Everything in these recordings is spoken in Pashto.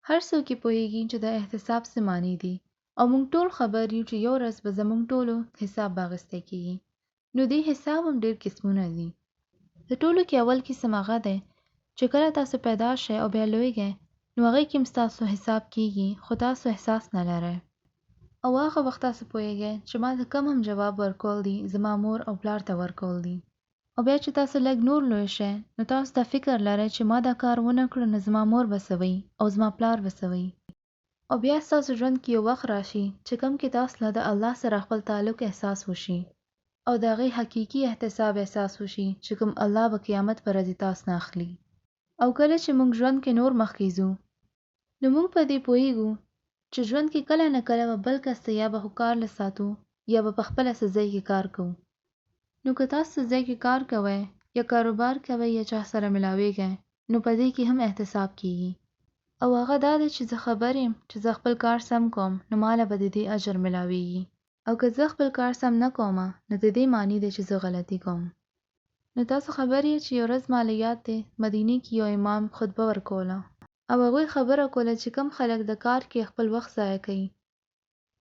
هر څوک یې پوهیږي چې د احتساب څه معنی دي او موږ ټول خبر یو چې یو ورځ به زموږ ټولو حساب به اخیستی کیږي. نو دې حساب هم ډېر قسمونه دي. د ټولو کې اول قسم هغه دی چې کله تاسو پیدا شئ او بیا لویږئ نو هغې کې هم ستاسو حساب کیږي خو تاسو احساس نه لرئ. او هغه وخت تاسو پوهیږئ چې ما ته کوم هم جواب ورکول دي زما مور او پلار ته ورکول دي. او بیا چې تاسو لږ نور لوی شئ نو تاسو دا فکر لرئ چې ما دا کار ونه کړو نو زما مور به څه وایي او زما پلار به څه وایي. او بیا ستاسو ژوند کې یو وخت راشي چې کوم کې تاسو له د الله سره خپل تعلق احساس وشي او د هغې حقیقي احتساب احساس وشي چې کوم الله به قیامت پر ورځ تاسو نه اخلي. او کله چې موږ ژوند کې نور مخکې ځو نو موږ په دې پوهیږو چې ژوند کې کله نه کله به بل کس ته یا به خو کار له ساتو یا به په خپله څه ځای کې کار کوو. نو که تاسو څه ځای کې کار کوئ یا کاروبار کوئ یا چا سره ملاویږئ نو په دې کې هم احتساب کیږي. او هغه دا دی چې زه خبر یم چې زه خپل کار سم کوم نو ماله به د دې اجر ملاویږي او که زه خپل کار سم نه کومه نو د دې معنی دی چې زه غلطي کوم. نو تاسو خبر یې چې یو ورځ ماله یاد دی مدینې کې یو امام خطبه ورکوله او هغوی خبره کوله چې کم خلک د کار کې خپل وخت ضایع کوي.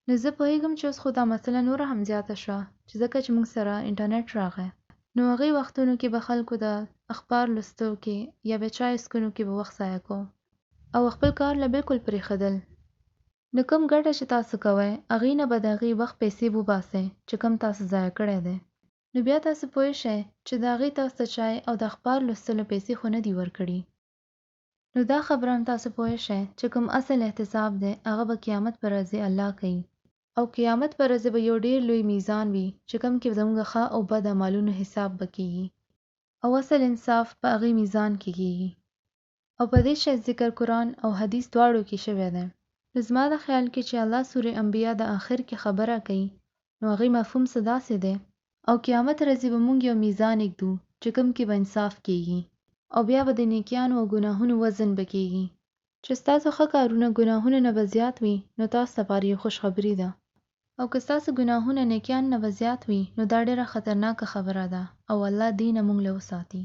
نو زه پوهیږم چې اوس خو دا مسله نوره هم زیاته شوه چې ځکه چې موږ سره انټرنیټ راغی نو هغې وختونو کې به خلکو د اخبار لوستو کې یا به چای څښلو کې به وخت ضایع کو او خپل کار له بالکل پرېښودل. نو کوم ګټه چې تاسو کوئ هغې نه به د هغې وخت پیسې وباسئ چې کوم تاسو ضایع کړی دی. نو بیا تاسو پوه شئ چې د هغې تاسو ته چای او د اخبار لوستلو پیسې خو نه دي ورکړي. نو دا خبره هم تاسو پوه شئ چې کوم اصل احتساب دی هغه به قیامت پر ورځ الله کوي او قیامت پر ورځ به یو ډېر لوی میزان وي چې کوم کې زموږ ښه او بد عملونو حساب به کیږي او اصل انصاف په هغې میزان کې کیږي. او په دې شی ذکر قرآن او حدیث دواړو کې شوی دی. نو زما د خیال کې چې الله سورې انبیا د آخر کې خبره کوي نو هغې مفهوم څه داسې دی او قیامت ورځې به موږ یو میزان ایږدو چې کوم کې به انصاف کیږي او بیا به د نیکیانو او ګناهونو وزن به کیږي چې ستاسو ښه کارونه ګناهونو نه به زیات وي نو تاسو لپاره یو خوشخبري ده او که ستاسو ګناهونه نیکیان نه به زیات وي نو دا ډېره خطرناکه خبره ده او الله دې نه موږ له وساتي.